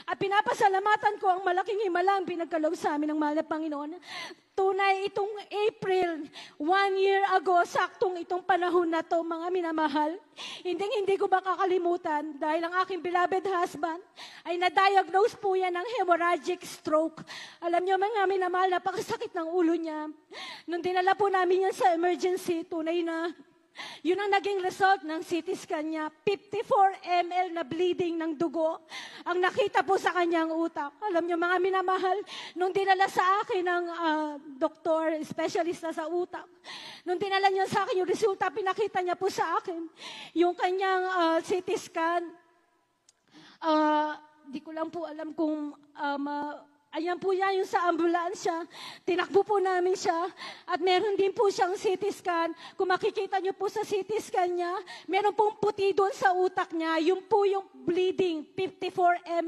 At pinapasalamatan ko ang malaking himalang pinagkaloob sa amin ng mahal na Panginoon. Tunay itong April, 1 year ago, saktong itong panahon na to, mga minamahal. Hindi ko makakalimutan dahil ang aking beloved husband ay na-diagnose po yan ng hemorrhagic stroke. Alam niyo mga minamahal, napakasakit ng ulo niya. Nung dinala po namin yan sa emergency, tunay na yun ang naging result ng CT scan niya. 54 ml na bleeding ng dugo ang nakita po sa kanyang utak. Alam niyo mga minamahal, nung dinala sa akin ng doktor, specialista sa utak, nung dinala niya sa akin yung resulta, pinakita niya po sa akin yung kanyang CT scan. Di ko lang po alam kung ayan po yan, yung sa ambulansya. Tinakbo po namin siya. At meron din po siyang CT scan. Kung makikita niyo po sa CT scan niya, meron pong puti doon sa utak niya. Yung po yung bleeding, 54 ml.